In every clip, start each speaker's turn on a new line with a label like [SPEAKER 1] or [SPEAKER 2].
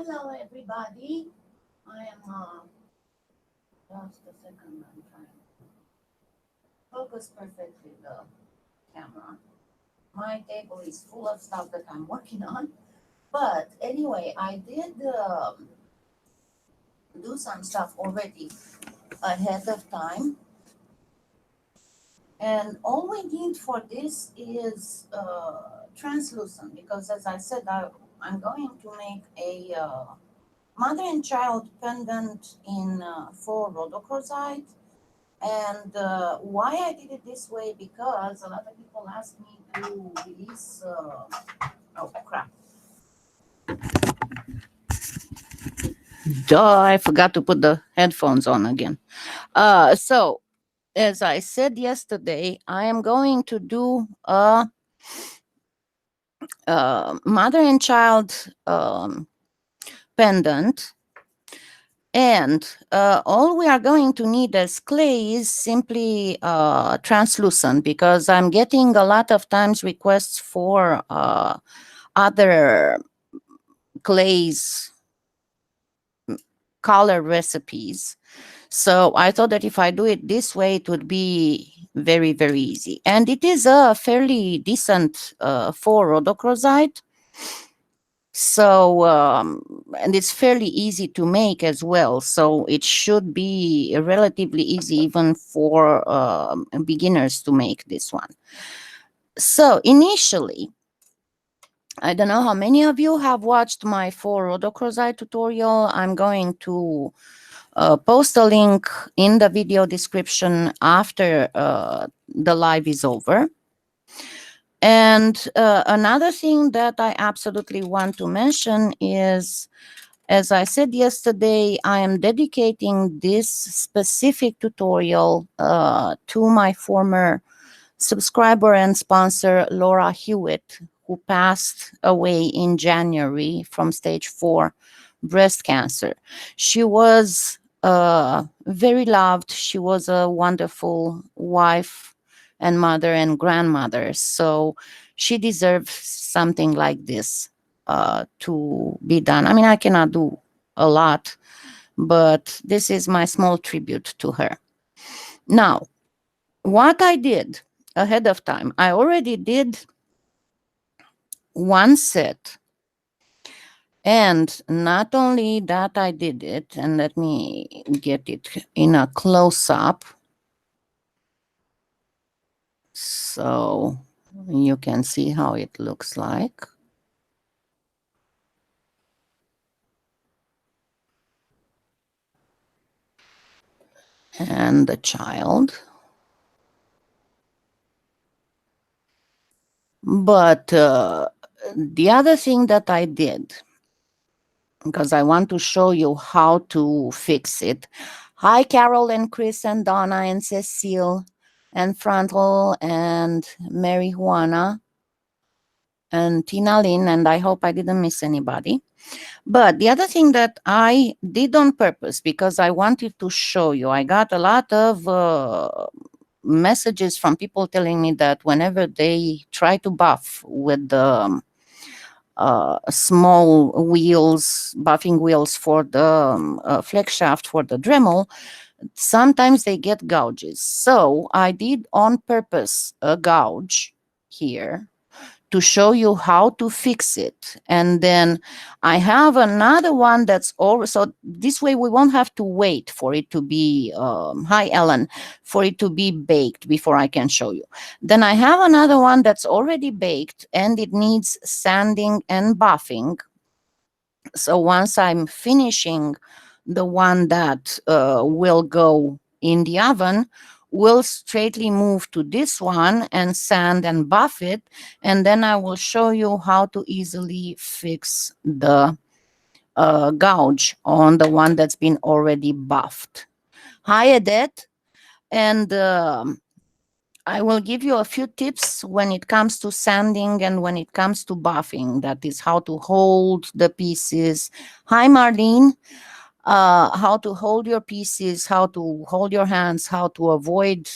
[SPEAKER 1] Hello, everybody. I am just a second. I'm trying to focus perfectly the camera. My table is full of stuff that I'm working on. But anyway, I did do some stuff already ahead of time. And all we need for this is translucent, because as I said, I'm going to make a mother and child pendant in faux rhodochrosite. And why I did it this way, because a lot of people ask me to release, oh crap. Duh, I forgot to put the headphones on again. So, as I said yesterday, I am going to do a mother and child pendant. And all we are going to need as clay is simply translucent, because I'm getting a lot of times requests for other clays color recipes. So I thought that if I do it this way, it would be very, very easy. And it is a fairly decent faux rhodochrosite. So, and it's fairly easy to make as well. So it should be relatively easy even for beginners to make this one. So initially, I don't know how many of you have watched my faux rhodochrosite tutorial. I'm going to post a link in the video description after the live is over. And another thing that I absolutely want to mention is, as I said yesterday, I am dedicating this specific tutorial to my former subscriber and sponsor, Laura Hewitt, who passed away in January from stage 4 breast cancer. She was very loved. She was a wonderful wife and mother and grandmother. So she deserves something like this to be done. I mean, I cannot do a lot, but this is my small tribute to her. Now, what I did ahead of time, I already did one set. And not only that, I did it, and let me get it in a close-up so you can see how it looks like. And the child. But the other thing that I did, because I want to show you how to fix it. Hi, Carol and Chris and Donna and Cecile and Frontal and Mary Juana and Tina Lynn, and I hope I didn't miss anybody. But the other thing that I did on purpose, because I wanted to show you, I got a lot of messages from people telling me that whenever they try to buff with the small wheels, buffing wheels for the flex shaft for the Dremel, sometimes they get gouges. So I did on purpose a gouge here to show you how to fix it. And then I have another one that's already, so this way we won't have to wait for it to be, hi Ellen, for it to be baked before I can show you. Then I have another one that's already baked and it needs sanding and buffing. So once I'm finishing the one that will go in the oven, we'll straightly move to this one and sand and buff it, and then I will show you how to easily fix the gouge on the one that's been already buffed. Hi, Odette, and I will give you a few tips when it comes to sanding and when it comes to buffing. That is how to hold the pieces. Hi, Marlene. How to hold your pieces, how to hold your hands, how to avoid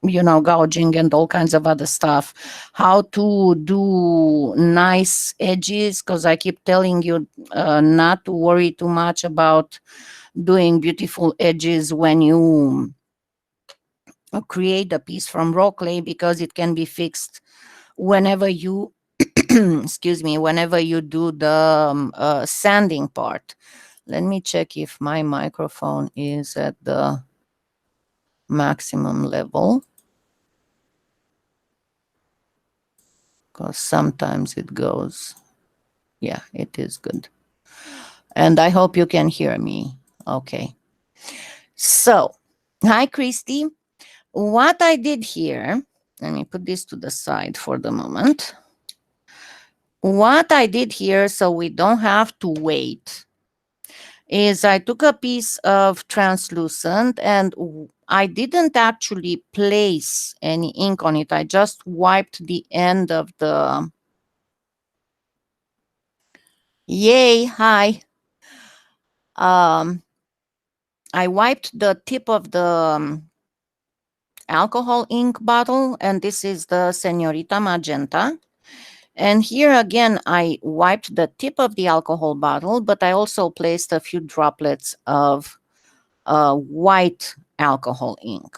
[SPEAKER 1] gouging and all kinds of other stuff, how to do nice edges, because I keep telling you not to worry too much about doing beautiful edges when you create a piece from raw clay, because it can be fixed whenever you excuse me, whenever you do the sanding part. Let me check if my microphone is at the maximum level, because sometimes it goes. Yeah, it is good. And I hope you can hear me. Okay. So, hi, Christy. What I did here, let me put this to the side for the moment. What I did here, so we don't have to wait, is I took a piece of translucent and I didn't actually place any ink on it. I just wiped the end of the... Yay, hi. I wiped the tip of the alcohol ink bottle, and this is the Senorita Magenta. And here again, I wiped the tip of the alcohol bottle, but I also placed a few droplets of white alcohol ink.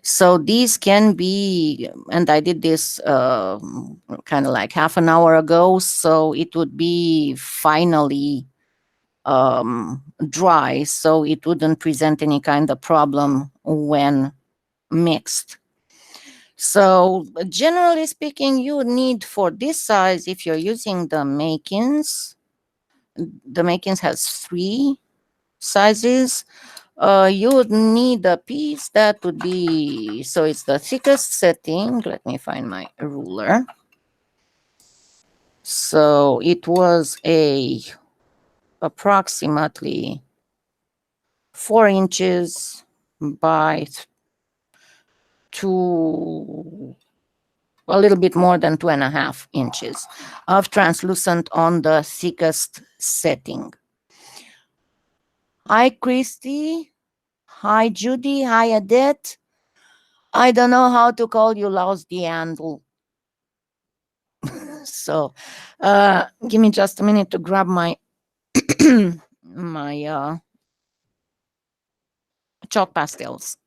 [SPEAKER 1] So these can be, and I did this kind of like half an hour ago, so it would be finally dry, so it wouldn't present any kind of problem when mixed. So generally speaking, you would need for this size, if you're using the Makins has 3 sizes. You would need a piece that would be, so it's the thickest setting. Let me find my ruler. So it was approximately 4 inches by a little bit more than 2.5 inches of translucent on the thickest setting. Hi, Christy. Hi, Judy. Hi, Adette. I don't know how to call you, Laos Diandl. So, give me just a minute to grab my my chalk pastels.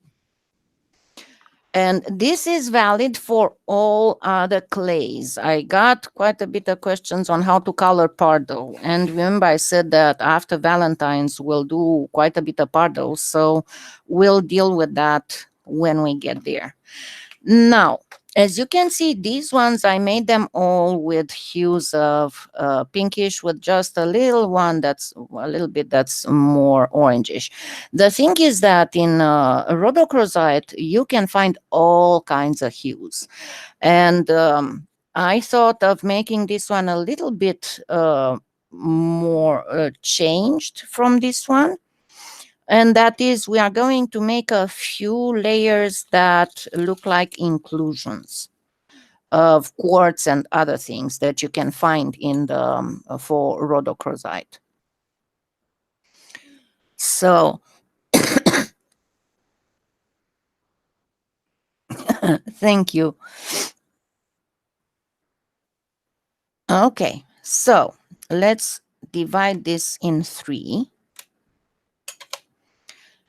[SPEAKER 1] And this is valid for all other clays. I got quite a bit of questions on how to color Pardo. And remember, I said that after Valentine's, we'll do quite a bit of Pardo. So we'll deal with that when we get there. Now, as you can see, these ones, I made them all with hues of pinkish, with just a little one that's a little bit that's more orangish. The thing is that in rhodochrosite, you can find all kinds of hues. And I thought of making this one a little bit more changed from this one. And that is, we are going to make a few layers that look like inclusions of quartz and other things that you can find in the for rhodochrosite. So thank you. Okay, so let's divide this in 3.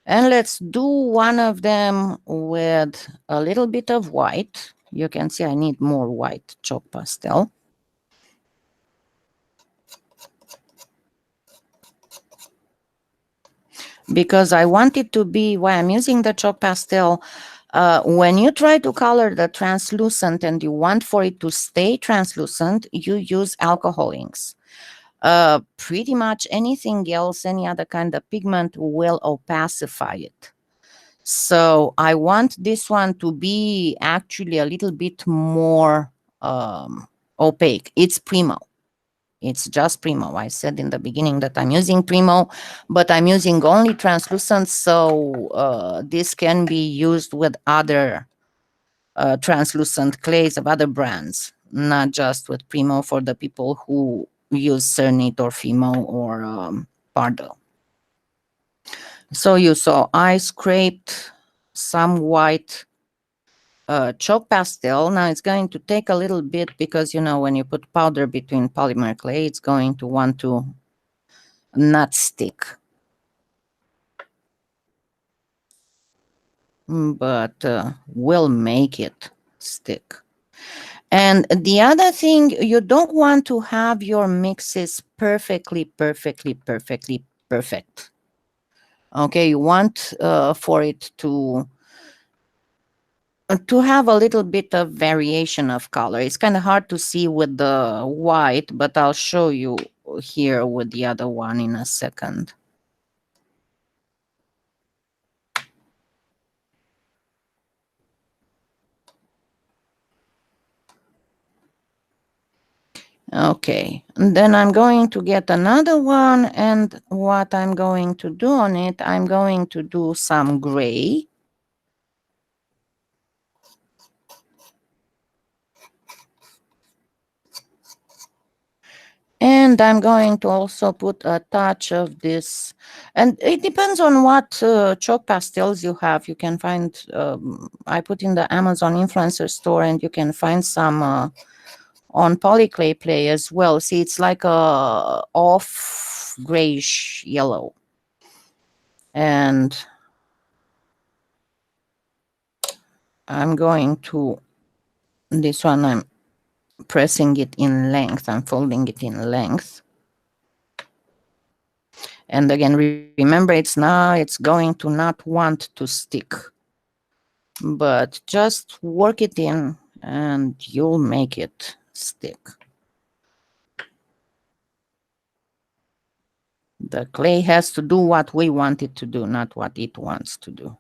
[SPEAKER 1] And let's do one of them with a little bit of white. You can see I need more white chalk pastel. Because I want it to be, why I'm using the chalk pastel, when you try to color the translucent and you want for it to stay translucent, you use alcohol inks. Pretty much anything else, any other kind of pigment will opacify it. So I want this one to be actually a little bit more opaque. It's Premo. It's just Premo. I said in the beginning that I'm using Premo, but I'm using only translucent, so this can be used with other translucent clays of other brands, not just with Premo for the people who use Cernit or Fimo or Pardo. So you saw I scraped some white chalk pastel. Now it's going to take a little bit because, you know, when you put powder between polymer clay, it's going to want to not stick. But we'll make it stick. And the other thing, you don't want to have your mixes perfect. Okay, you want for it to have a little bit of variation of color. It's kind of hard to see with the white, but I'll show you here with the other one in a second. Okay, and then I'm going to get another one, and what I'm going to do on it, I'm going to do some gray. And I'm going to also put a touch of this, and it depends on what chalk pastels you have. You can find, I put in the Amazon influencer store, and you can find some on PolyClay Play as well. See, it's like a off grayish yellow. And I'm going to, this one I'm pressing it in length, I'm folding it in length. And again, remember, it's going to not want to stick, but just work it in and you'll make it stick. The clay has to do what we want it to do, not what it wants to do.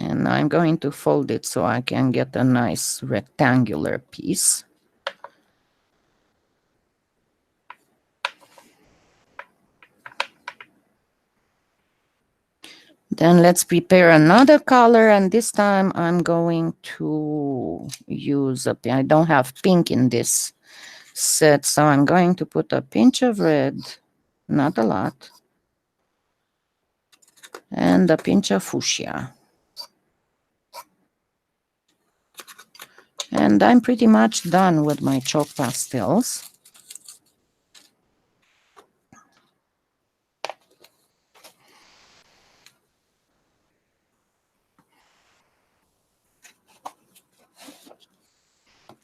[SPEAKER 1] And I'm going to fold it so I can get a nice rectangular piece. Then let's prepare another color, and this time I'm going to use I don't have pink in this set, so I'm going to put a pinch of red, not a lot, and a pinch of fuchsia. And I'm pretty much done with my chalk pastels.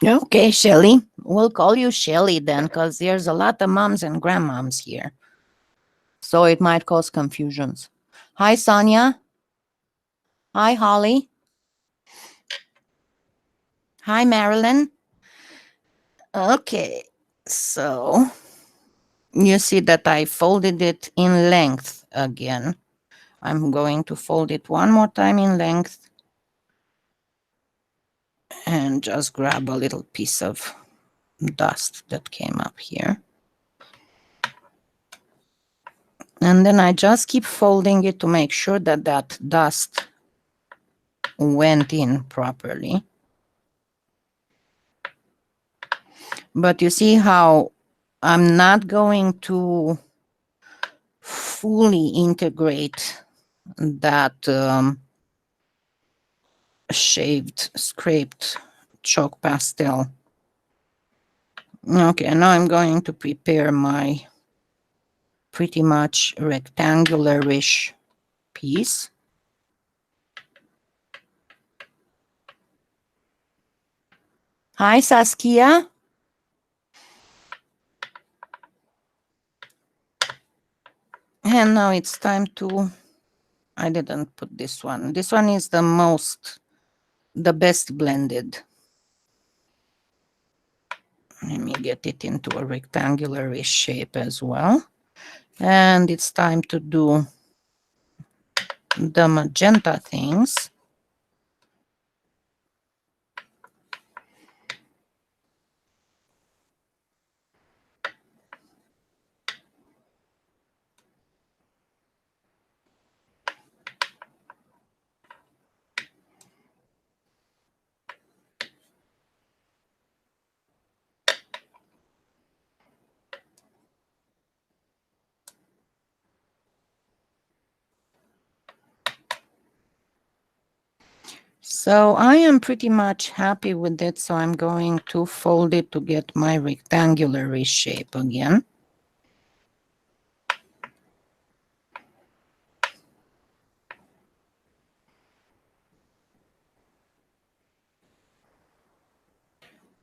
[SPEAKER 1] Okay, Shelly. We'll call you Shelly then, because there's a lot of moms and grandmoms here. So it might cause confusions. Hi, Sonia. Hi, Holly. Hi, Marilyn. Okay, so you see that I folded it in length again. I'm going to fold it one more time in length and just grab a little piece of dust that came up here. And then I just keep folding it to make sure that that dust went in properly. But you see how I'm not going to fully integrate that scraped chalk pastel. Okay, now I'm going to prepare my pretty much rectangular-ish piece. Hi, Saskia. And now it's time to, I didn't put this one. This one is the best blended. Let me get it into a rectangular-ish shape as well. And it's time to do the magenta things. So I am pretty much happy with it. So I'm going to fold it to get my rectangular shape again.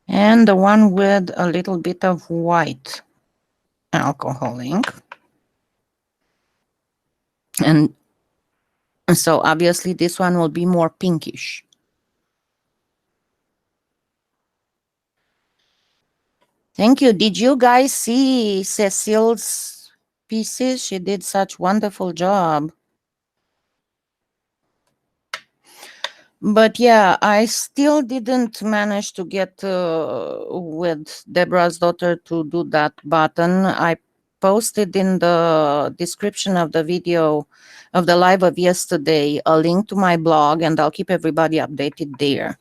[SPEAKER 1] And the one with a little bit of white alcohol ink. And so obviously this one will be more pinkish. Thank you. Did you guys see Cecile's pieces? She did such wonderful job. But yeah, I still didn't manage to get with Deborah's daughter to do that button. I posted in the description of the video of the live of yesterday a link to my blog, and I'll keep everybody updated there.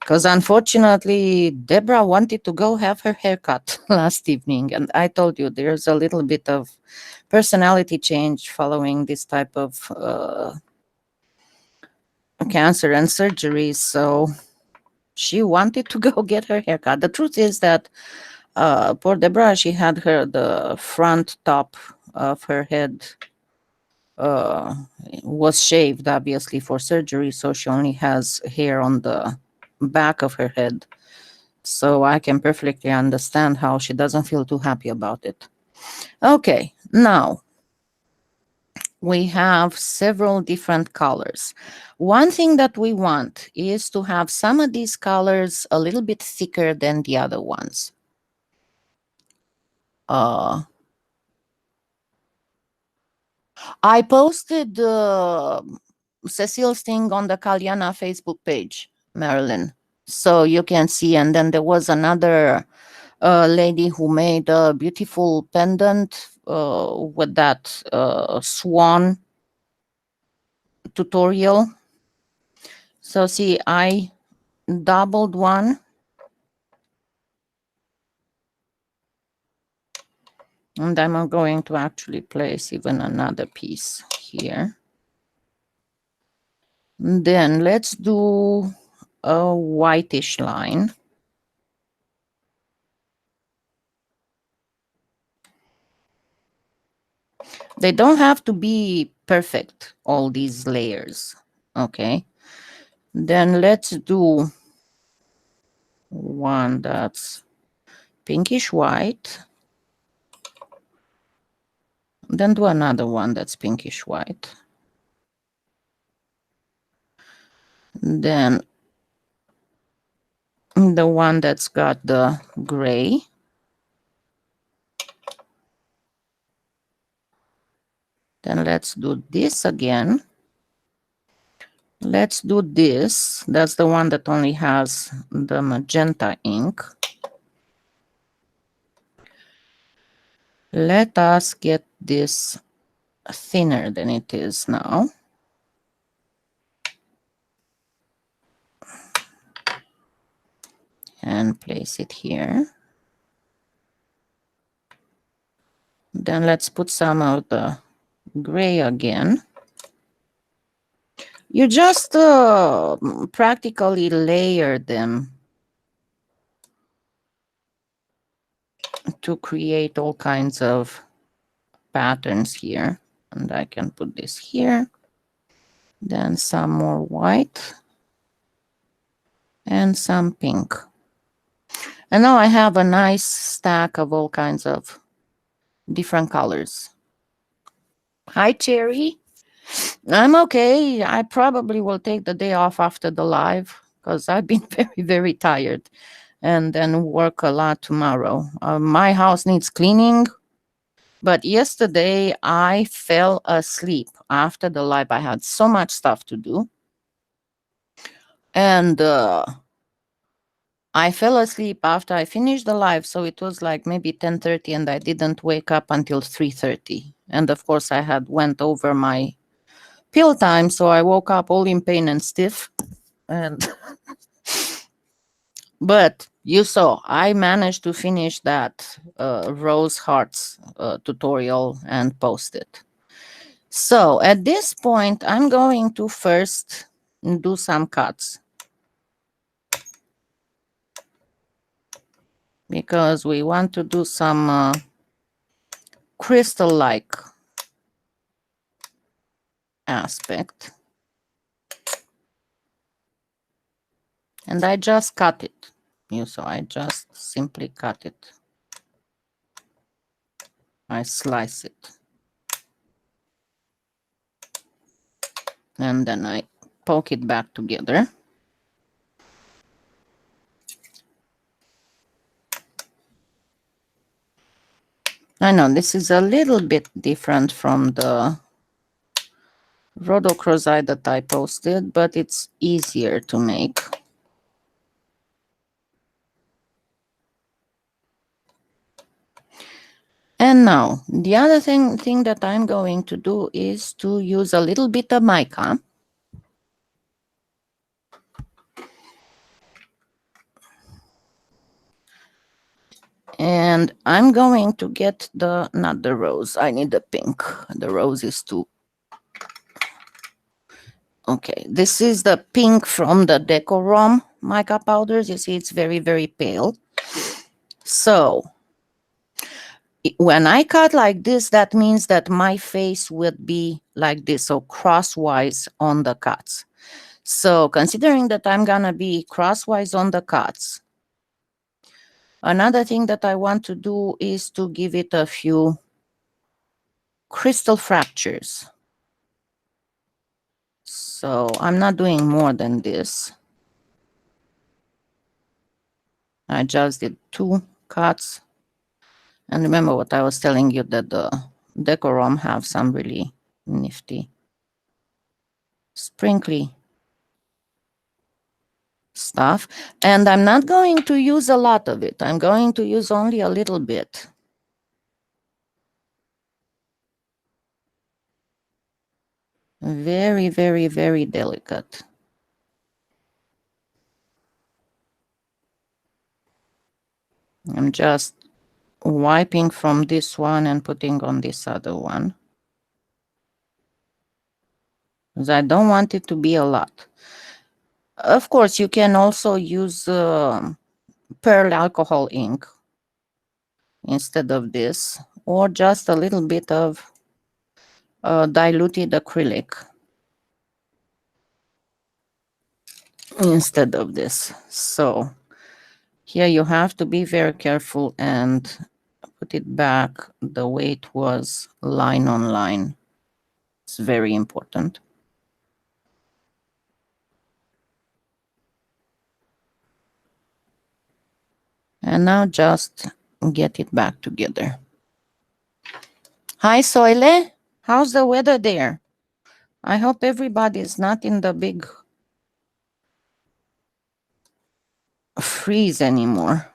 [SPEAKER 1] Because unfortunately, Deborah wanted to go have her haircut last evening. And I told you there's a little bit of personality change following this type of cancer and surgeries. So she wanted to go get her haircut. The truth is that poor Deborah, she had the front top of her head was shaved, obviously, for surgery. So she only has hair on the back of her head. So I can perfectly understand how she doesn't feel too happy about it. Okay, now we have several different colors. One thing that we want is to have some of these colors a little bit thicker than the other ones. I posted Cecile's thing on the Kalyana Facebook page, Marilyn, so you can see. And then there was another lady who made a beautiful pendant with that swan tutorial. So see, I doubled one. And I'm going to actually place even another piece here. And then let's do a whitish line. They don't have to be perfect, all these layers. Okay. Then let's do one that's pinkish white. Then do another one that's pinkish white. Then the one that's got the gray. Then let's do this again. Let's do this. That's the one that only has the magenta ink. Let us get this thinner than it is now. And place it here. Then let's put some of the gray again. You just practically layer them to create all kinds of patterns here. And I can put this here. Then some more white. And some pink. And now I have a nice stack of all kinds of different colors. Hi, Cherry. I'm okay. I probably will take the day off after the live because I've been very, very tired, and then work a lot tomorrow. My house needs cleaning, but yesterday I fell asleep after the live. I had so much stuff to do, and I fell asleep after I finished the live, so it was like maybe 10:30, and I didn't wake up until 3:30. And of course, I had went over my pill time, so I woke up all in pain and stiff. And but you saw, I managed to finish that rose hearts tutorial and post it. So at this point, I'm going to first do some cuts. because we want to do some crystal-like aspect. And I just cut it. So I just simply cut it. I slice it. And then I poke it back together. I know this is a little bit different from the rhodochrosite that I posted, but it's easier to make. And now, the other thing that I'm going to do is to use a little bit of mica. And I'm going to get not the rose, I need the pink. The rose is too. Okay, this is the pink from the Decorum mica powders. You see, it's very, very pale. So when I cut like this, that means that my face would be like this, so crosswise on the cuts. So considering that I'm gonna be crosswise on the cuts, another thing that I want to do is to give it a few crystal fractures. So I'm not doing more than this. I just did 2 cuts. And remember what I was telling you, that the Decorum have some really nifty sprinkly stuff. And I'm not going to use a lot of it. I'm going to use only a little bit. Very, very, very delicate. I'm just wiping from this one and putting on this other one, because I don't want it to be a lot. Of course, you can also use pearl alcohol ink instead of this, or just a little bit of diluted acrylic instead of this. So here you have to be very careful and put it back the way it was, line on line. It's very important. And now just get it back together. Hi, Soile. How's the weather there? I hope everybody is not in the big freeze anymore.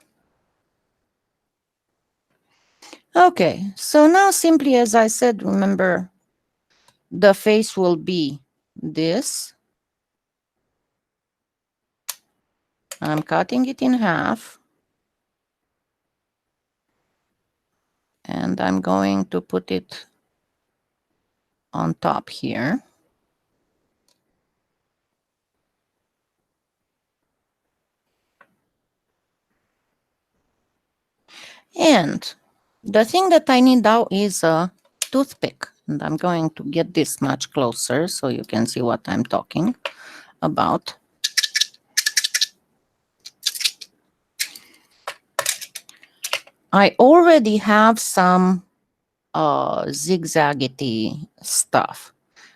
[SPEAKER 1] Okay, so now simply as I said, remember, the face will be this. I'm cutting it in half. And I'm going to put it on top here. And the thing that I need now is a toothpick. And I'm going to get this much closer so you can see what I'm talking about. I already have some zigzaggedy stuff,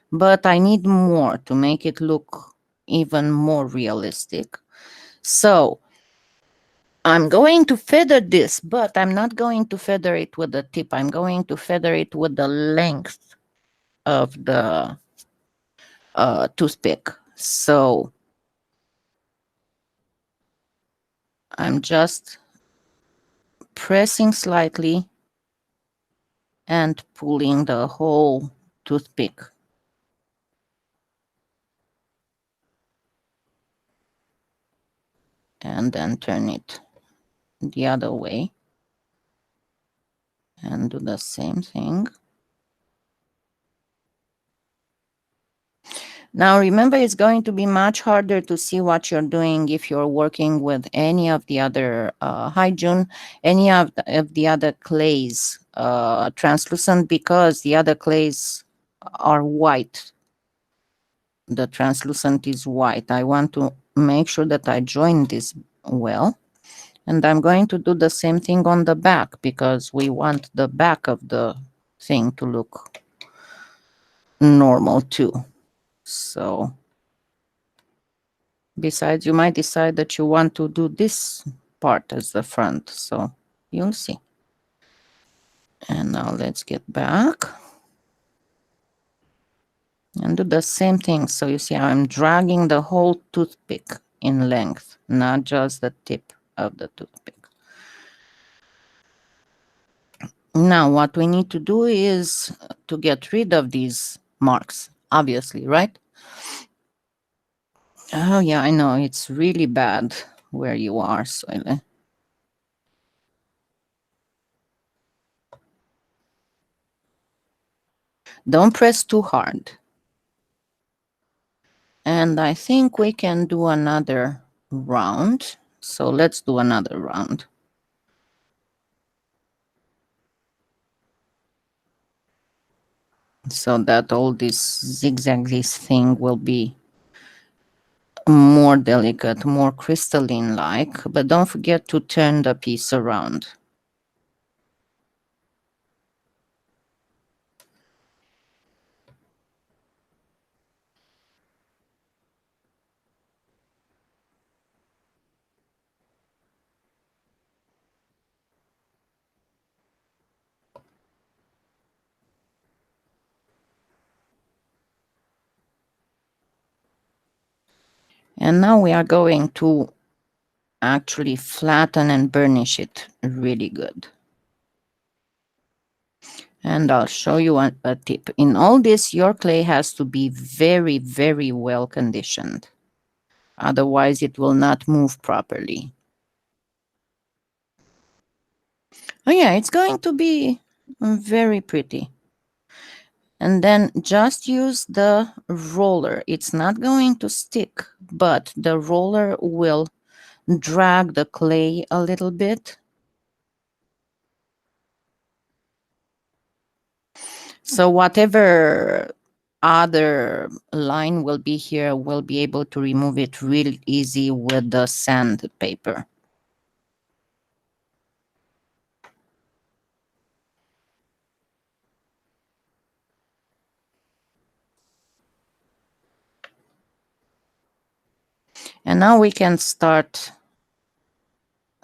[SPEAKER 1] but I need more to make it look even more realistic. So I'm going to feather this, but I'm not going to feather it with the tip. I'm going to feather it with the length of the toothpick. So I'm just pressing slightly and pulling the whole toothpick. And then turn it the other way and do the same thing. Now remember, it's going to be much harder to see what you're doing if you're working with any of the other Hyjun, any of the other clays translucent, because the other clays are white. The translucent is white. I want to make sure that I join this well. And I'm going to do the same thing on the back, because we want the back of the thing to look normal too. So besides, you might decide that you want to do this part as the front. So you'll see. And now let's get back and do the same thing. So you see, I'm dragging the whole toothpick in length, not just the tip of the toothpick. Now what we need to do is to get rid of these marks, obviously, right? Oh yeah, I know, it's really bad where you are, Soile. Don't press too hard. And I think we can do another round. So let's do another round. So that all this zigzaggy thing will be more delicate, more crystalline like, but don't forget to turn the piece around. And now we are going to actually flatten and burnish it really good. And I'll show you a tip. In all this, your clay has to be very, very well conditioned. Otherwise, it will not move properly. Oh yeah, it's going to be very pretty. And then just use the roller. It's not going to stick, but the roller will drag the clay a little bit. So whatever other line will be here, we'll be able to remove it real easy with the sandpaper. And now we can start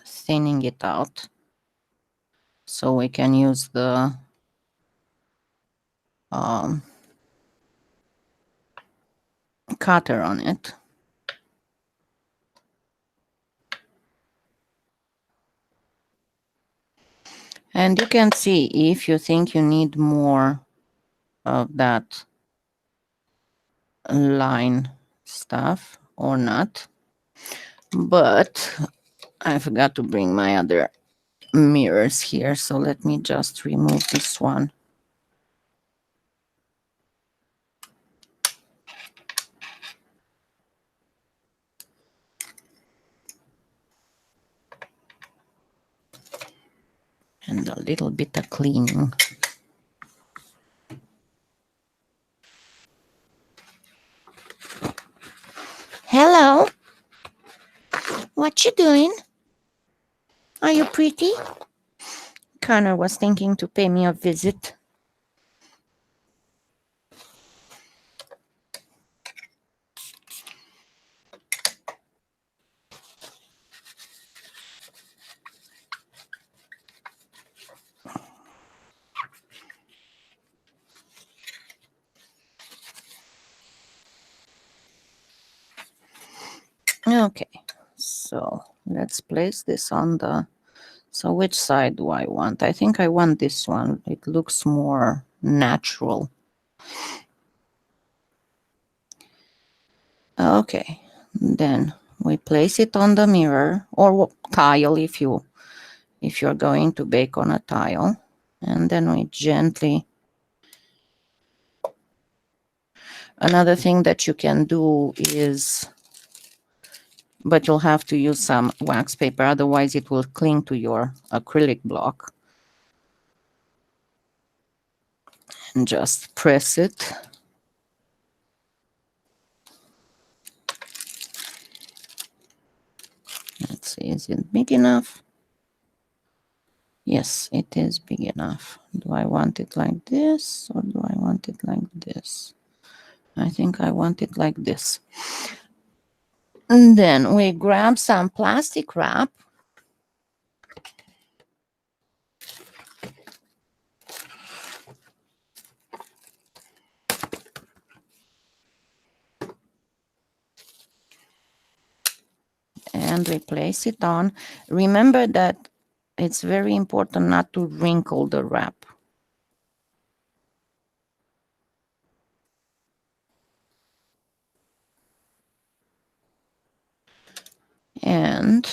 [SPEAKER 1] thinning it out. So we can use the cutter on it. And you can see if you think you need more of that line stuff or not. But I forgot to bring my other mirrors here, so let me just remove this one. And a little bit of cleaning. Hello. What you doing? Are you pretty? Connor was thinking to pay me a visit. Okay, so let's place this on the... So which side do I want? I think I want this one. It looks more natural. Okay, then we place it on the mirror or tile if you're going to bake on a tile, and then we gently... Another thing that you can do is, but you'll have to use some wax paper, otherwise it will cling to your acrylic block. And just press it. Let's see, is it big enough? Yes, it is big enough. Do I want it like this or do I want it like this? I think I want it like this. And then we grab some plastic wrap. And we place it on. Remember that it's very important not to wrinkle the wrap. And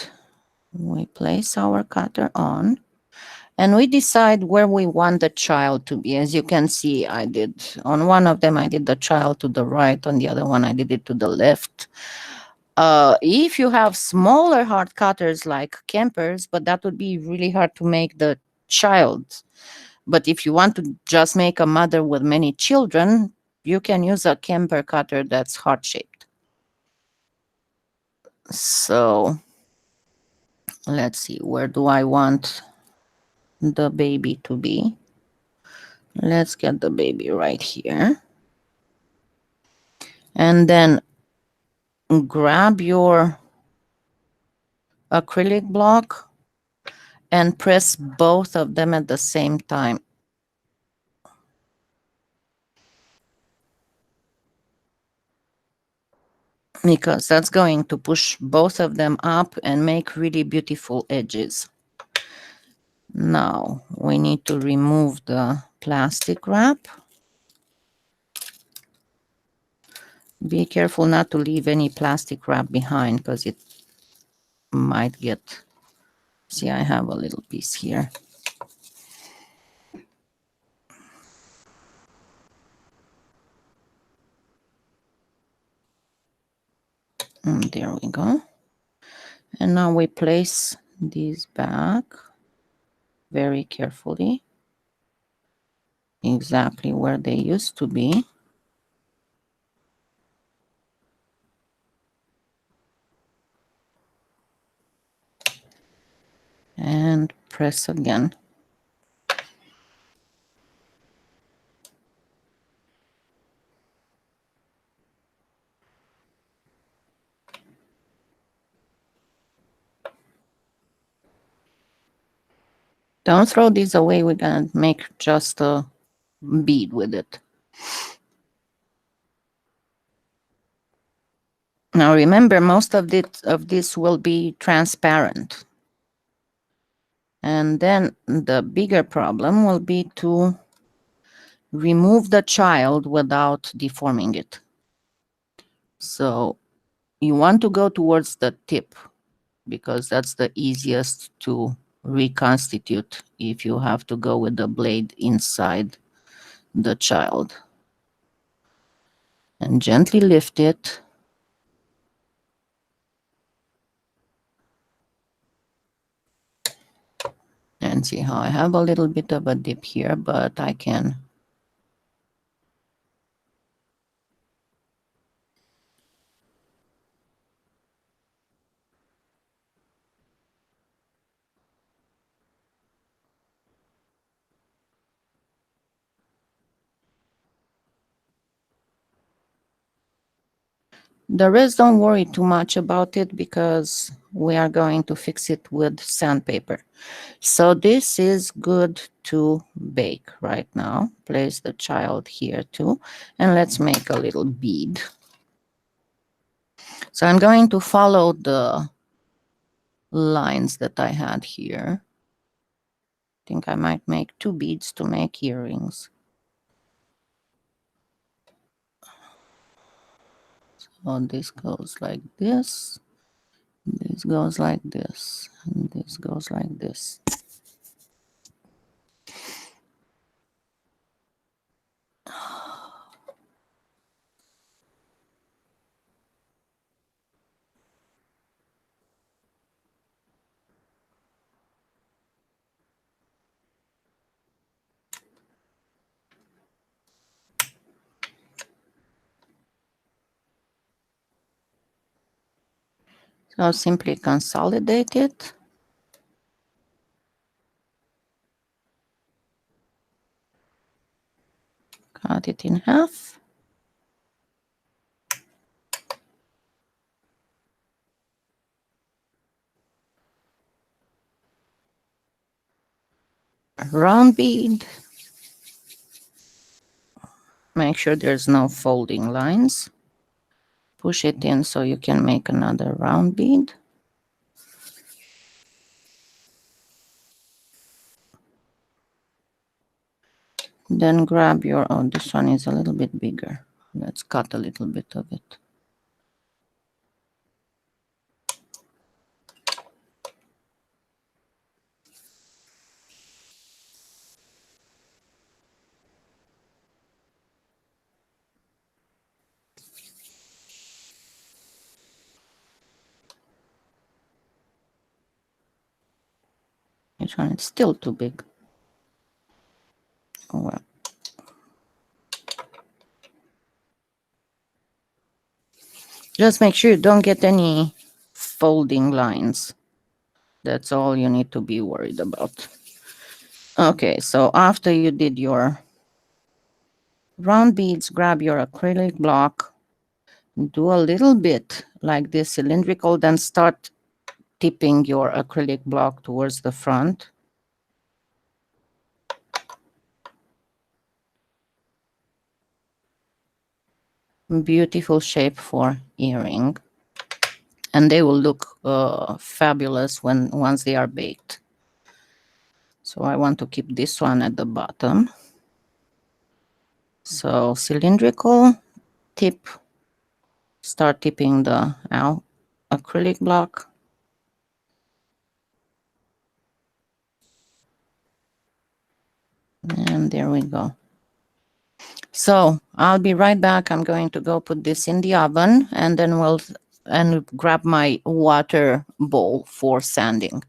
[SPEAKER 1] we place our cutter on. And we decide where we want the child to be. As you can see, I did, on one of them, I did the child to the right. On the other one, I did it to the left. If you have smaller hard cutters like Kempers, but that would be really hard to make the child. But if you want to just make a mother with many children, you can use a Kemper cutter that's heart-shaped. So let's see, where do I want the baby to be? Let's get the baby right here. And then grab your acrylic block and press both of them at the same time. Because that's going to push both of them up and make really beautiful edges. Now we need to remove the plastic wrap. Be careful not to leave any plastic wrap behind because it might get, see, I have a little piece here. And there we go. And now we place these back very carefully, exactly where they used to be. And press again. Don't throw these away. We're gonna make just a bead with it. Now remember, most of this will be transparent. And then the bigger problem will be to remove the child without deforming it. So you want to go towards the tip because that's the easiest to reconstitute if you have to go with the blade inside the child. And gently lift it. And see how I have a little bit of a dip here, but I can the rest, don't worry too much about it because we are going to fix it with sandpaper. So this is good to bake right now. Place the child here too. And let's make a little bead. So I'm going to follow the lines that I had here. I think I might make 2 beads to make earrings. So this goes like this. This goes like this. And this goes like this. So simply consolidate it. Cut it in half. Round bead. Make sure there's no folding lines. Push it in so you can make another round bead. Then grab your, oh, this one is a little bit bigger. Let's cut a little bit of it. This one is still too big. Oh well. Just make sure you don't get any folding lines. That's all you need to be worried about. Okay, so after you did your round beads, grab your acrylic block, do a little bit like this cylindrical, then start tipping your acrylic block towards the front. Beautiful shape for earring. And they will look fabulous once they are baked. So I want to keep this one at the bottom. So cylindrical, tip, start tipping the acrylic block. And there we go. So I'll be right back. I'm going to go put this in the oven and then we'll grab my water bowl for sanding.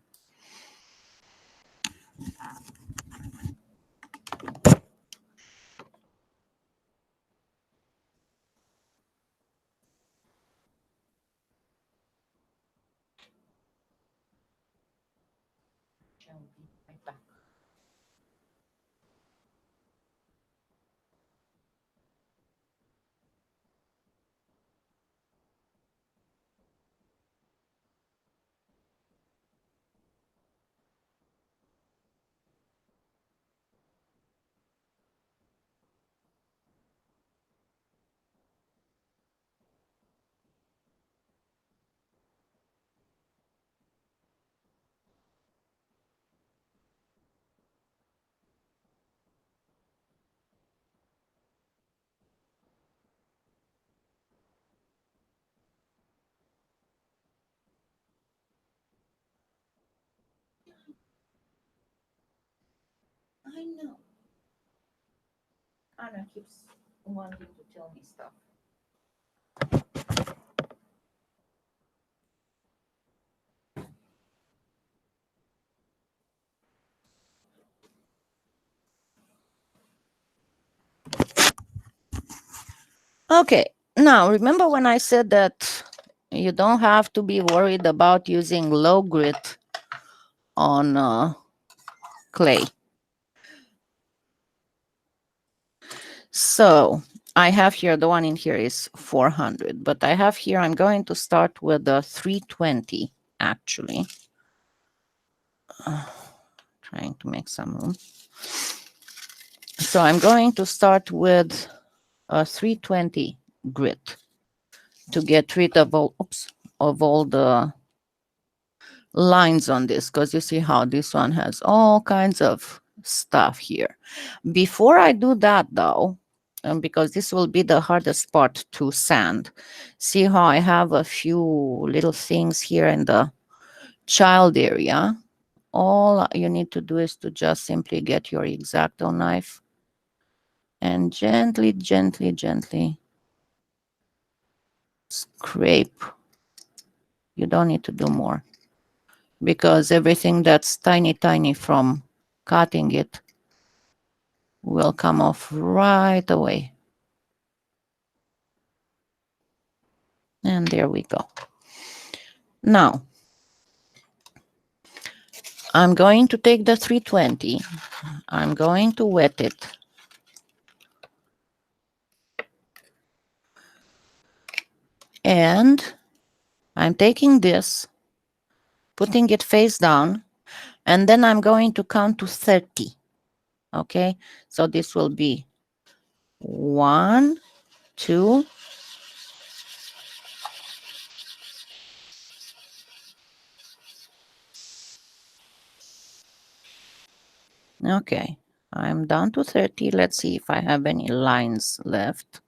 [SPEAKER 1] I know. Anna keeps wanting to tell me stuff. Okay, now remember when I said that you don't have to be worried about using low grit on clay. So I have here, the one in here is 400, but I have here, I'm going to start with the 320 actually. Trying to make some room. So I'm going to start with a 320 grit to get rid of all the lines on this, because you see how this one has all kinds of stuff here. Before I do that though, because this will be the hardest part to sand, see how I have a few little things here in the child area. All you need to do is to just simply get your X-Acto knife and gently, gently, gently scrape. You don't need to do more, because everything that's tiny, tiny from cutting it will come off right away. And there we go. Now, I'm going to take the 320. I'm going to wet it. And I'm taking this, putting it face down, and then I'm going to count to 30. Okay, so this will be 1, 2, okay, I'm down to 30. Let's see if I have any lines left.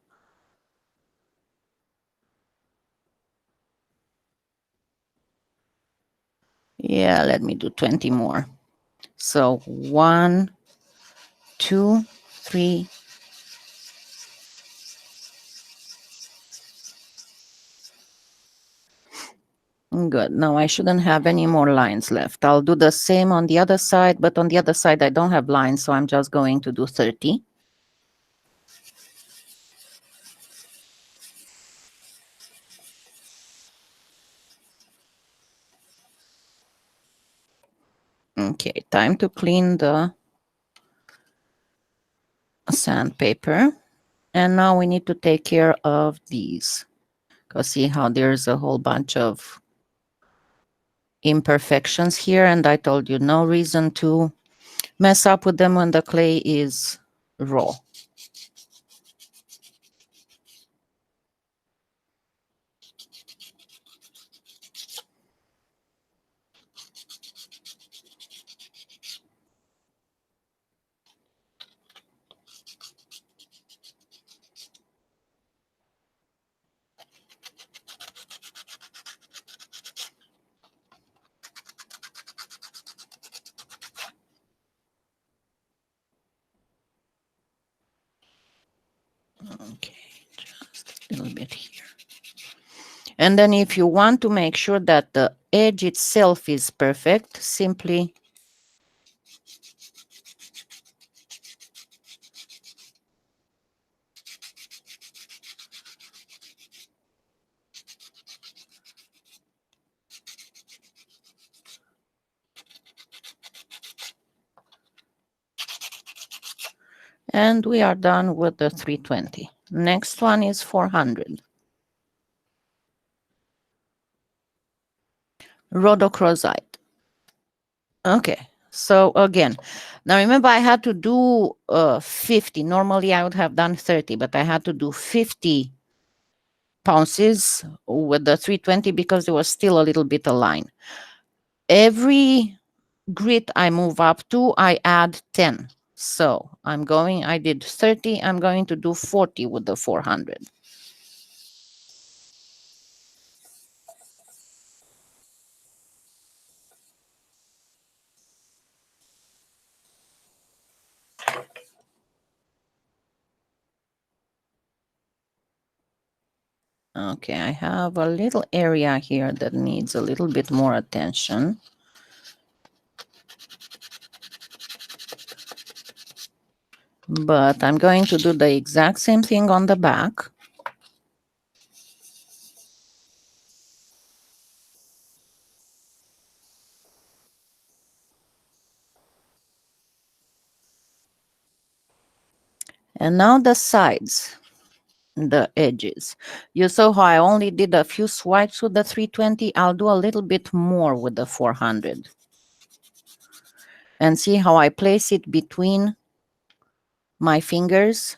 [SPEAKER 1] Yeah, let me do 20 more. So 1, 2, 3. Good. Now I shouldn't have any more lines left. I'll do the same on the other side, but on the other side I don't have lines, so I'm just going to do 30. Okay, time to clean the sandpaper. And now we need to take care of these. Because see how there's a whole bunch of imperfections here, and I told you no reason to mess up with them when the clay is raw. Okay, just a little bit here. And then if you want to make sure that the edge itself is perfect, simply and we are done with the 320. Next one is 400. Rhodochrosite. Okay, so again, now remember I had to do 50. Normally I would have done 30, but I had to do 50 pounces with the 320 because there was still a little bit of line. Every grit I move up to, I add 10. So I did 30, I'm going to do 40 with the 400. Okay, I have a little area here that needs a little bit more attention. But I'm going to do the exact same thing on the back. And now the sides, the edges. You saw how I only did a few swipes with the 320. I'll do a little bit more with the 400. And see how I place it between my fingers.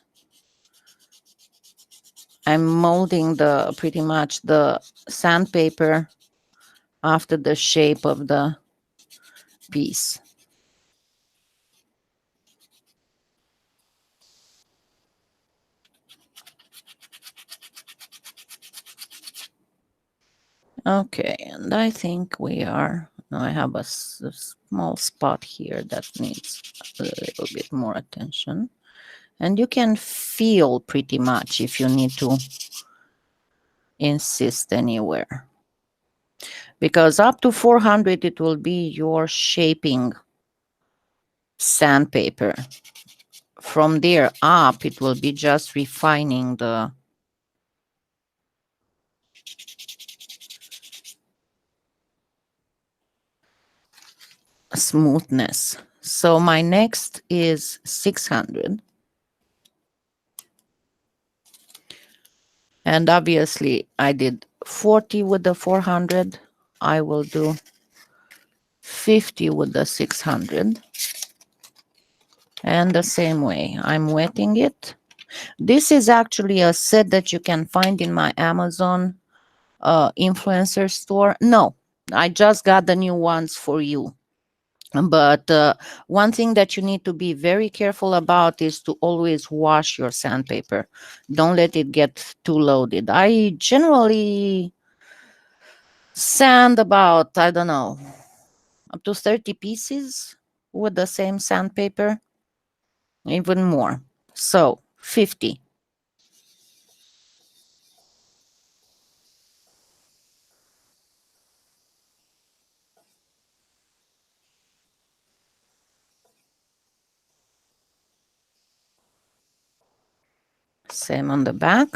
[SPEAKER 1] I'm molding pretty much the sandpaper after the shape of the piece. Okay, and I think we are, I have a small spot here that needs a little bit more attention. And you can feel pretty much if you need to insist anywhere. Because up to 400, it will be your shaping sandpaper. From there up, it will be just refining the smoothness. So my next is 600. And obviously I did 40 with the 400. I will do 50 with the 600. And the same way, I'm wetting it. This is actually a set that you can find in my Amazon influencer store. No, I just got the new ones for you. But one thing that you need to be very careful about is to always wash your sandpaper. Don't let it get too loaded. I generally sand about, I don't know, up to 30 pieces with the same sandpaper, even more. So 50. Same on the back.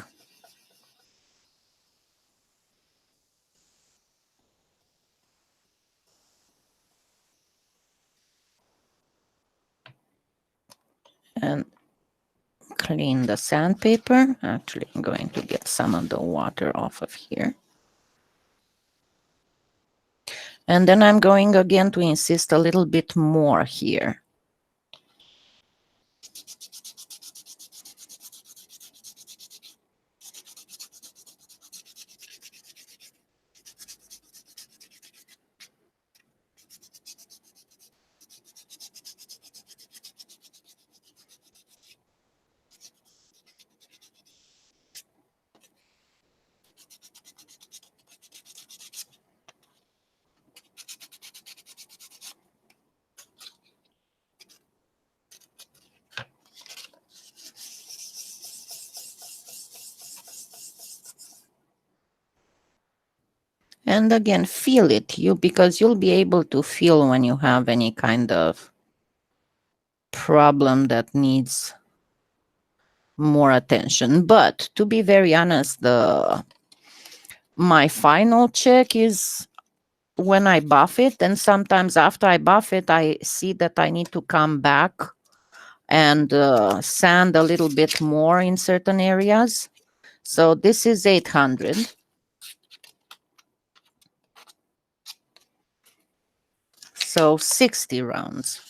[SPEAKER 1] And clean the sandpaper. Actually, I'm going to get some of the water off of here. And then I'm going again to insist a little bit more here. And again, feel it, because you'll be able to feel when you have any kind of problem that needs more attention. But to be very honest, my final check is when I buff it, and sometimes after I buff it, I see that I need to come back and sand a little bit more in certain areas. So this is 800. So 60 rounds.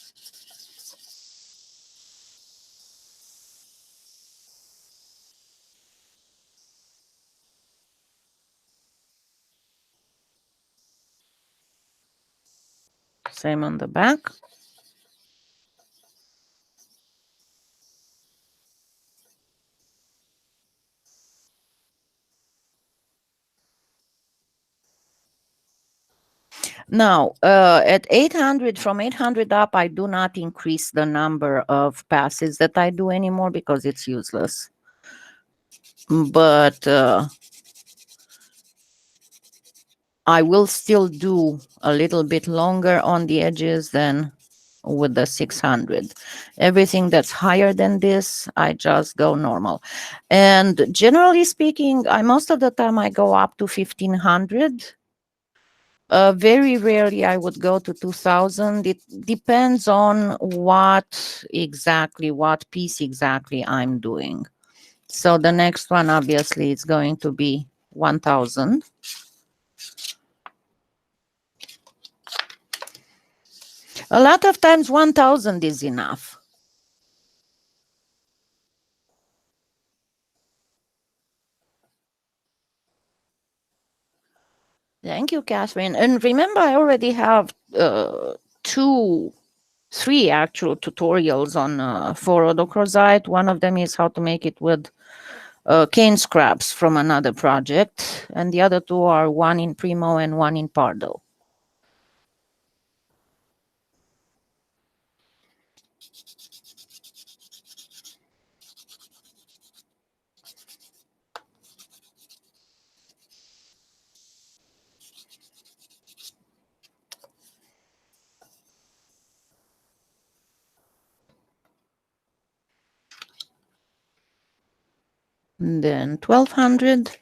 [SPEAKER 1] Same on the back. Now, at 800, from 800 up, I do not increase the number of passes that I do anymore because it's useless. But I will still do a little bit longer on the edges than with the 600. Everything that's higher than this, I just go normal. And generally speaking, most of the time I go up to 1500. Very rarely I would go to 2000. It depends on what piece exactly I'm doing. So the next one, obviously, is going to be 1000. A lot of times 1000 is enough. Thank you, Catherine. And remember, I already have 3 actual tutorials on for rhodochrosite. One of them is how to make it with cane scraps from another project, and the other 2 are one in Premo and one in Pardo. And then 1200.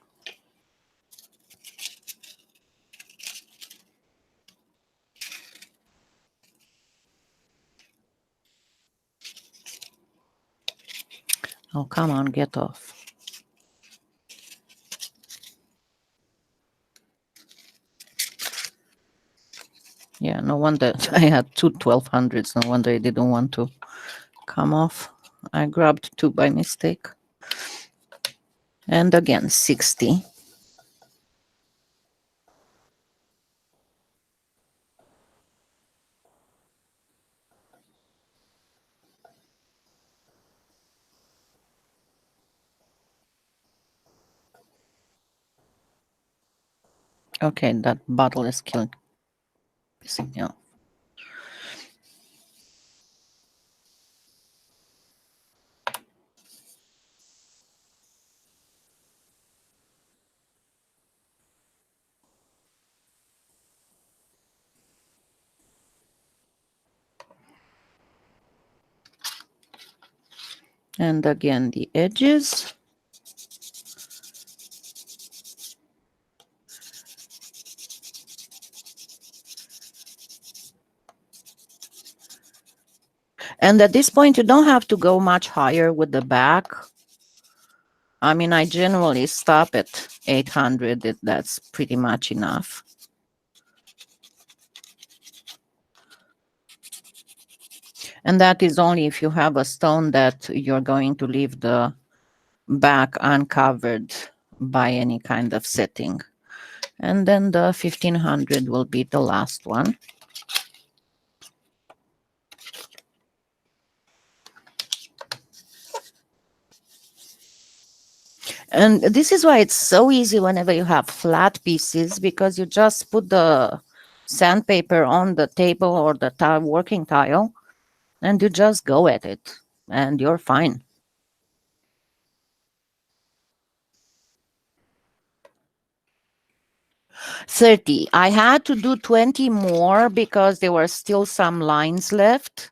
[SPEAKER 1] Oh, come on, get off. Yeah, no wonder I had two 1200s. No wonder I didn't want to come off. I grabbed two by mistake. And again, 60. Okay, that bottle is killing. Pissing me off. And again, the edges. And at this point, you don't have to go much higher with the back. I mean, I generally stop at 800. That's pretty much enough. And that is only if you have a stone that you're going to leave the back uncovered by any kind of setting. And then the 1500 will be the last one. And this is why it's so easy whenever you have flat pieces, because you just put the sandpaper on the table or the working tile and you just go at it and you're fine. $30. I had to do 20 more because there were still some lines left.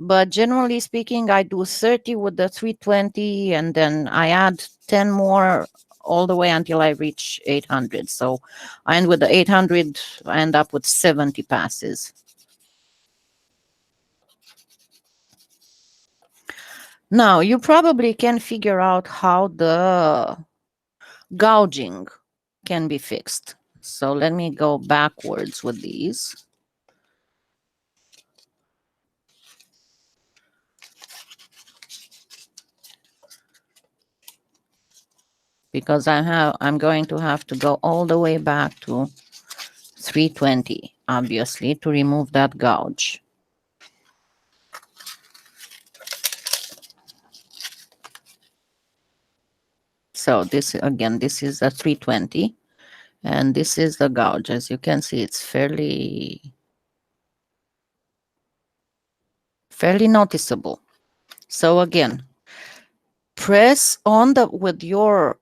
[SPEAKER 1] But generally speaking, I do 30 with the 320 and then I add 10 more all the way until I reach 800. So I end with the 800, I end up with 70 passes. Now, you probably can figure out how the gouging can be fixed. So let me go backwards with these. Because I'm going to have to go all the way back to 320, obviously, to remove that gouge. So this, again, this is a 320, and this is the gouge. As you can see, it's fairly noticeable. So again, press on with your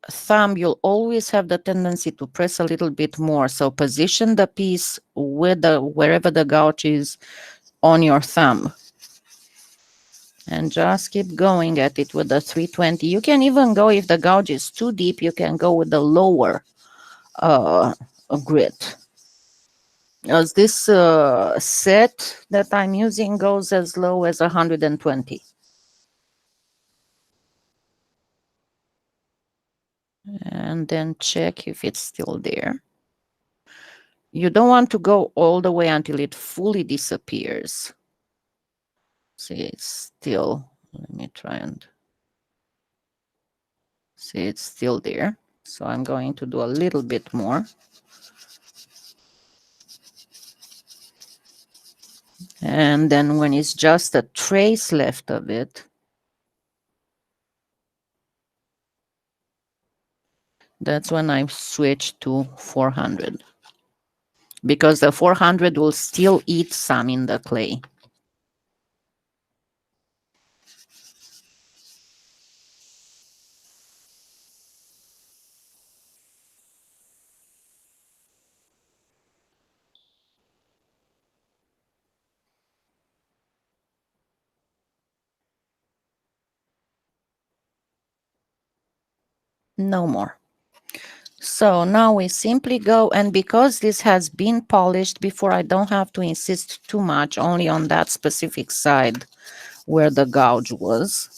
[SPEAKER 1] thumb. You'll always have the tendency to press a little bit more. So position the piece with wherever the gouge is on your thumb. And just keep going at it with the 320. You can even go, if the gouge is too deep, you can go with the lower grit. As this set that I'm using goes as low as 120. And then check if it's still there. You don't want to go all the way until it fully disappears. See, it's still, let me try and see, it's still there. So I'm going to do a little bit more. And then when it's just a trace left of it, that's when I switch to 400. Because the 400 will still eat some in the clay. No more. So now we simply go, and because this has been polished before, I don't have to insist too much, only on that specific side where the gouge was.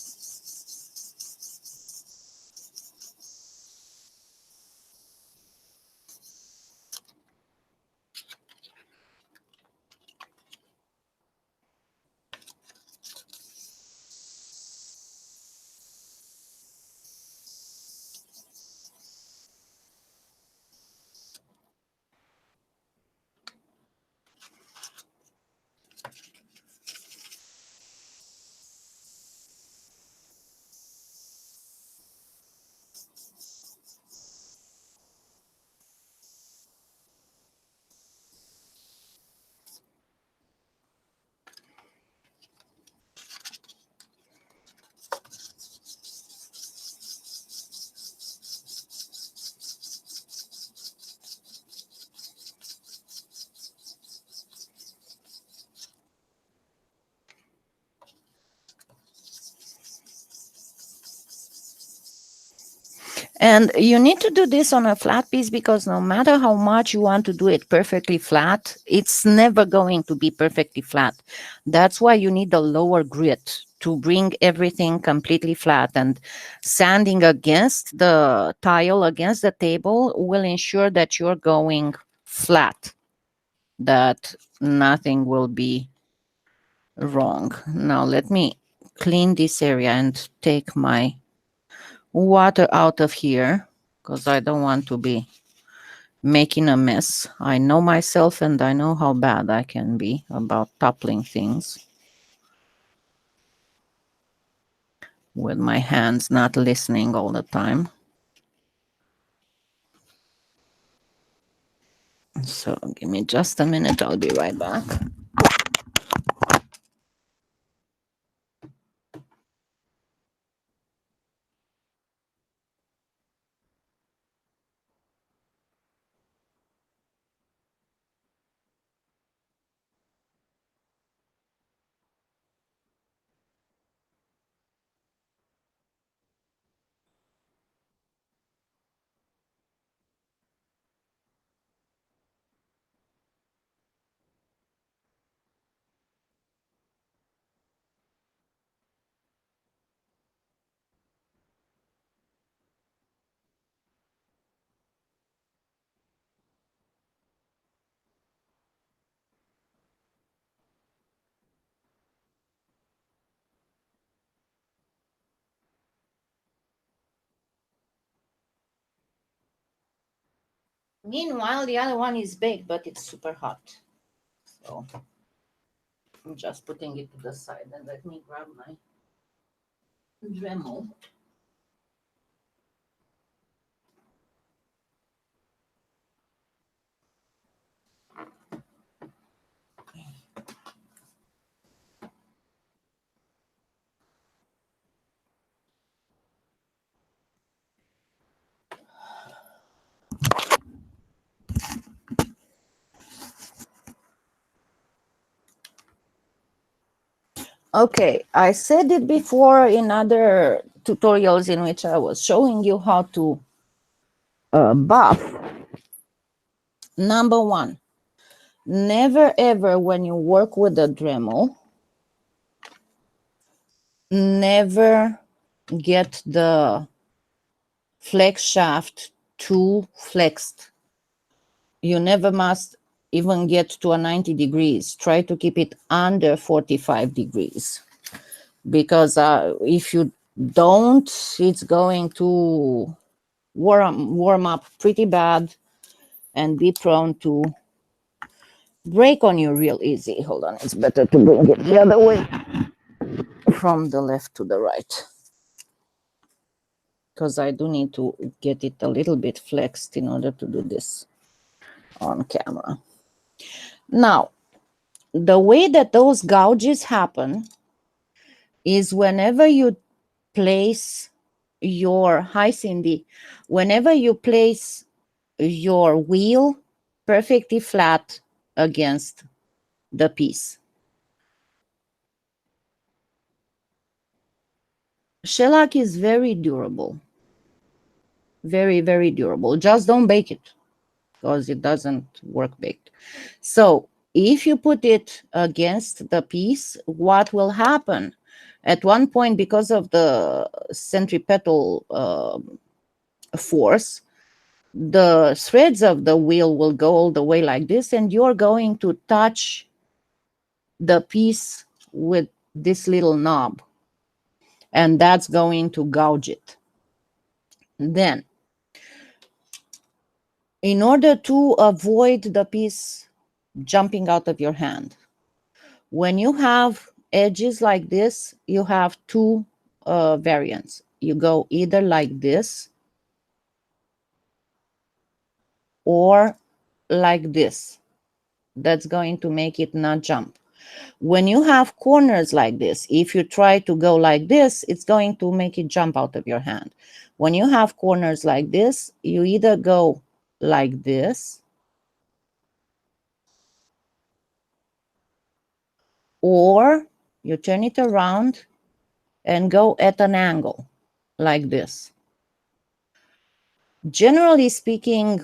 [SPEAKER 1] And you need to do this on a flat piece because no matter how much you want to do it perfectly flat, it's never going to be perfectly flat. That's why you need a lower grit to bring everything completely flat. And sanding against the tile, against the table, will ensure that you're going flat, that nothing will be wrong. Now let me clean this area and take my water out of here because I don't want to be making a mess. I know myself and I know how bad I can be about toppling things with my hands not listening all the time. So give me just a minute, I'll be right back. Meanwhile, the other one is baked, but it's super hot. So I'm just putting it to the side and let me grab my Dremel. Okay, I said it before in other tutorials in which I was showing you how to buff. Number one, never ever when you work with a Dremel, never get the flex shaft too flexed. You never must even get to a 90 degrees. Try to keep it under 45 degrees. Because if you don't, it's going to warm up pretty bad and be prone to break on you real easy. Hold on, it's better to bring it the other way from the left to the right. Because I do need to get it a little bit flexed in order to do this on camera. Now, the way that those gouges happen is whenever you place your, hi Cindy, whenever you place your wheel perfectly flat against the piece. Shellac is very durable. Very, very durable. Just don't bake it because it doesn't work baked. So if you put it against the piece, what will happen? At one point, because of the centripetal force, the threads of the wheel will go all the way like this, and you're going to touch the piece with this little knob, and that's going to gouge it. Then, in order to avoid the piece jumping out of your hand, when you have edges like this, you have two variants. You go either like this or like this. That's going to make it not jump. When you have corners like this, if you try to go like this, it's going to make it jump out of your hand. When you have corners like this, you either go like this or you turn it around and go at an angle like this. Generally speaking,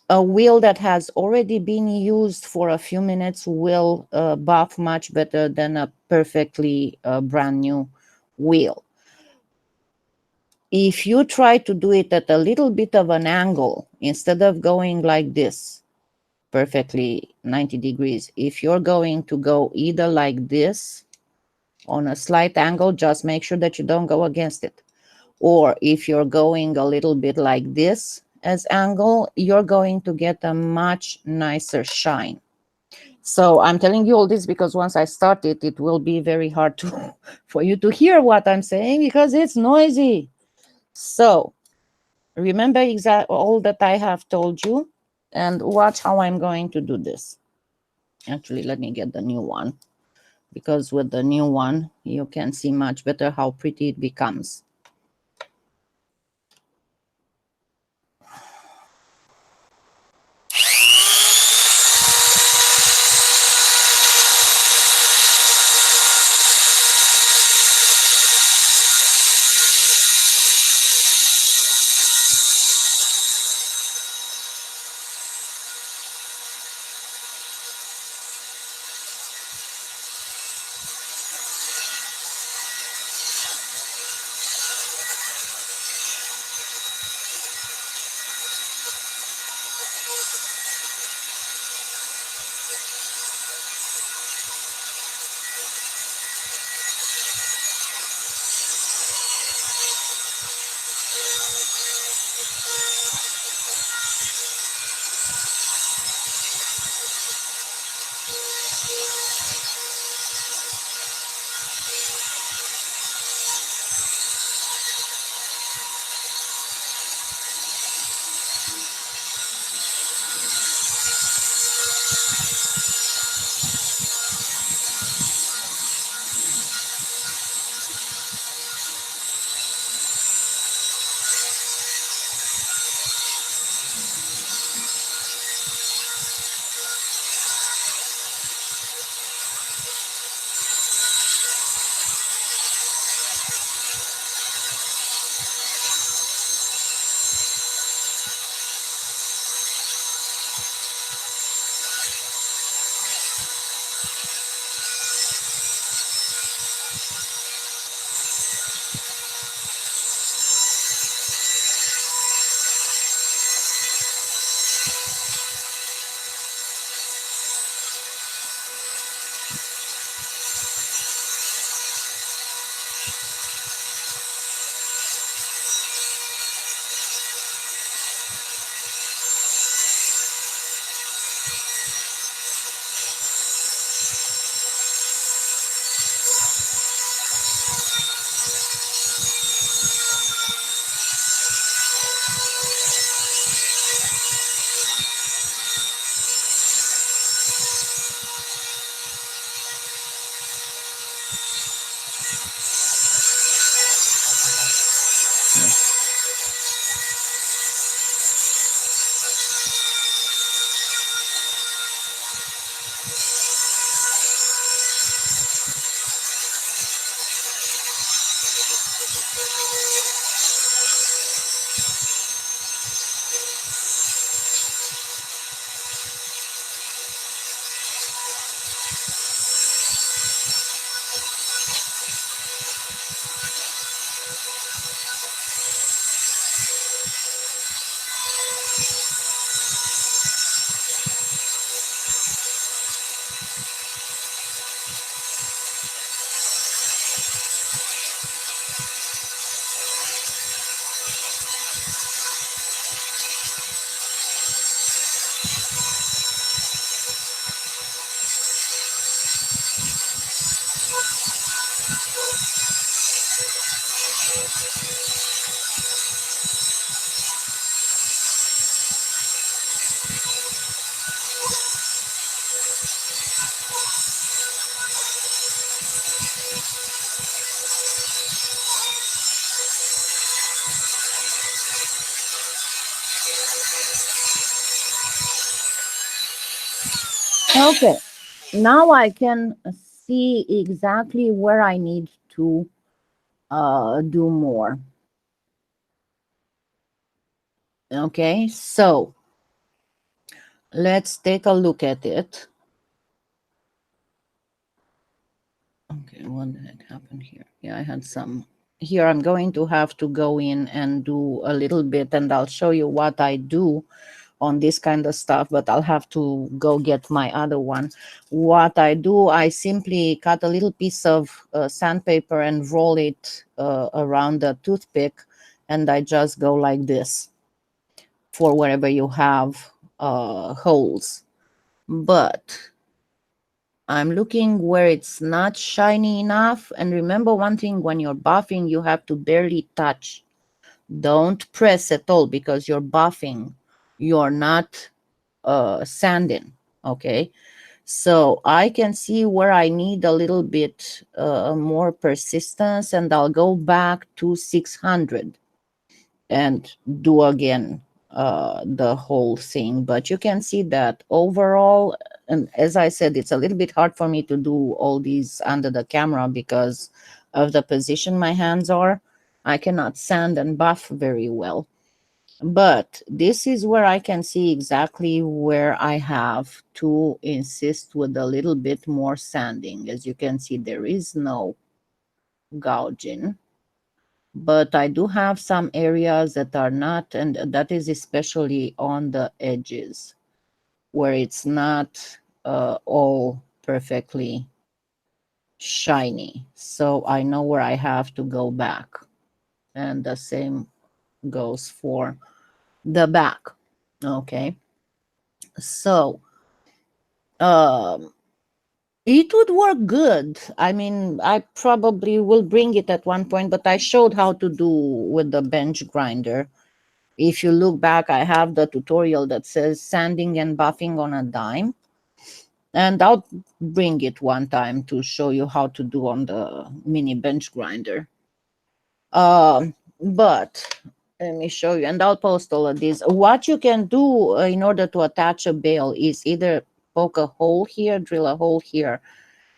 [SPEAKER 1] a wheel that has already been used for a few minutes will buff much better than a perfectly brand new wheel. If you try to do it at a little bit of an angle, instead of going like this, perfectly 90 degrees, if you're going to go either like this on a slight angle, just make sure that you don't go against it. Or if you're going a little bit like this as angle, you're going to get a much nicer shine. So I'm telling you all this because once I start it, it will be very hard to for you to hear what I'm saying because it's noisy. So remember exactly all that I have told you and watch how I'm going to do this. Actually, let me get the new one because with the new one, you can see much better how pretty it becomes. Okay, now I can see exactly where I need to do more. Okay, so let's take a look at it. Okay, what the heck happened here? Yeah, I had some. Here I'm going to have to go in and do a little bit, and I'll show you what I do on this kind of stuff, but I'll have to go get my other one. What I do, I simply cut a little piece of sandpaper and roll it around the toothpick, and I just go like this for wherever you have holes. But I'm looking where it's not shiny enough. And remember one thing, when you're buffing, you have to barely touch. Don't press at all because you're buffing. You're not sanding. Okay. So I can see where I need a little bit more persistence, and I'll go back to 600 and do again the whole thing. But you can see that overall, and as I said, it's a little bit hard for me to do all these under the camera because of the position my hands are. I cannot sand and buff very well. But this is where I can see exactly where I have to insist with a little bit more sanding. As you can see, there is no gouging, but I do have some areas that are not, and that is especially on the edges where it's not all perfectly shiny. So I know where I have to go back. And the same goes for the back. Okay. So um, it would work good. I mean, I probably will bring it at one point, but I showed how to do with the bench grinder. If you look back, I have the tutorial that says sanding and buffing on a dime. And I'll bring it one time to show you how to do on the mini bench grinder. But let me show you, and I'll post all of these. What you can do in order to attach a bail is either poke a hole here, drill a hole here,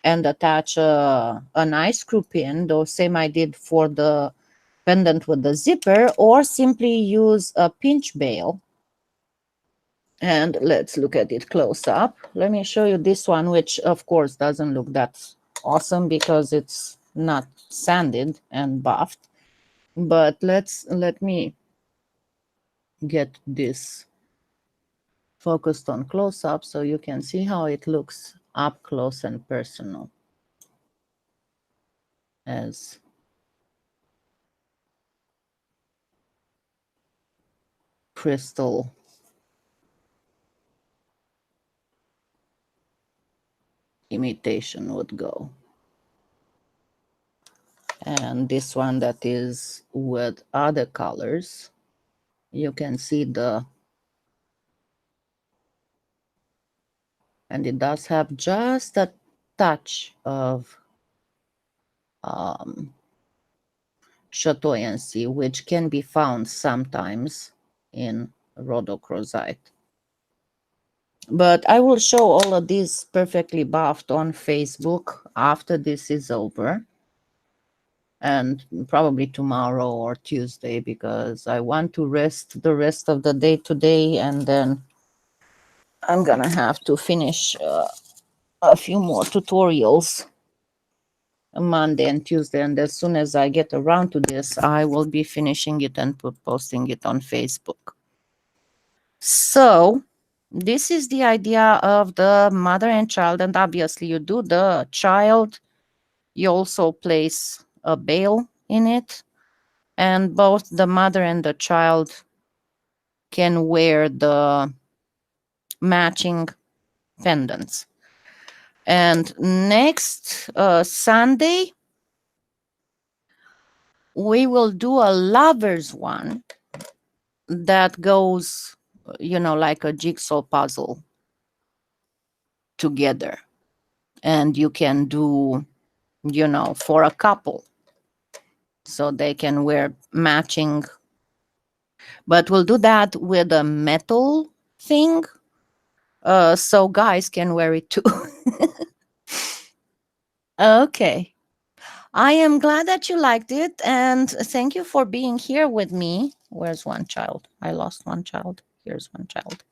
[SPEAKER 1] and attach a nice screw pin, the same I did for the pendant with the zipper, or simply use a pinch bail. And let's look at it close up. Let me show you this one, which of course doesn't look that awesome because it's not sanded and buffed. But let me get this focused on close up so you can see how it looks up close and personal as crystal imitation would go. And this one that is with other colors, you can see and it does have just a touch of chatoyancy, which can be found sometimes in rhodochrosite. But I will show all of these perfectly buffed on Facebook after this is over, and probably tomorrow or Tuesday, because I want to rest the rest of the day today, and then I'm gonna have to finish a few more tutorials Monday and Tuesday, and as soon as I get around to this, I will be finishing it and posting it on Facebook. So this is the idea of the mother and child, and obviously you do the child, you also place a bail in it, and both the mother and the child can wear the matching pendants. And next Sunday, we will do a lover's one that goes, like a jigsaw puzzle together. And you can do, for a couple. So they can wear matching. But we'll do that with a metal thing. So guys can wear it too. Okay. I am glad that you liked it, and thank you for being here with me Where's one child? I lost one child. Here's one child.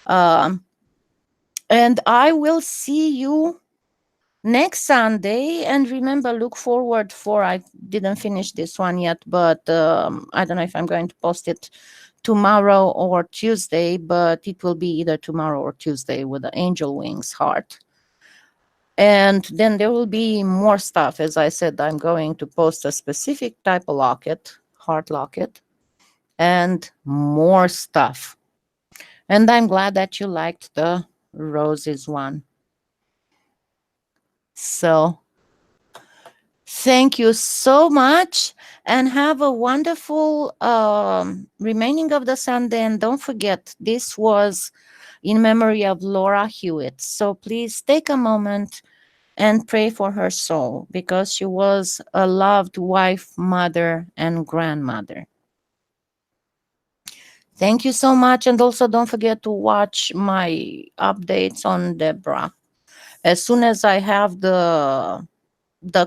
[SPEAKER 1] Um, and I will see you next Sunday. And remember, look forward for, I didn't finish this one yet, but I don't know if I'm going to post it tomorrow or Tuesday, but it will be either tomorrow or Tuesday with the angel wings heart. And then there will be more stuff. As I said, I'm going to post a specific type of locket, heart locket, and more stuff. And I'm glad that you liked the roses one. So thank you so much and have a wonderful remaining of the Sunday. And don't forget, this was in memory of Laura Hewitt. So please take a moment and pray for her soul because she was a loved wife, mother, and grandmother. Thank you so much. And also don't forget to watch my updates on Deborah. As soon as I have the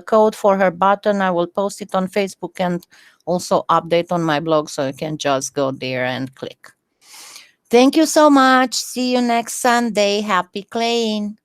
[SPEAKER 1] code for her button, I will post it on Facebook and also update on my blog, so you can just go there and click. Thank you so much. See you next Sunday. Happy claying.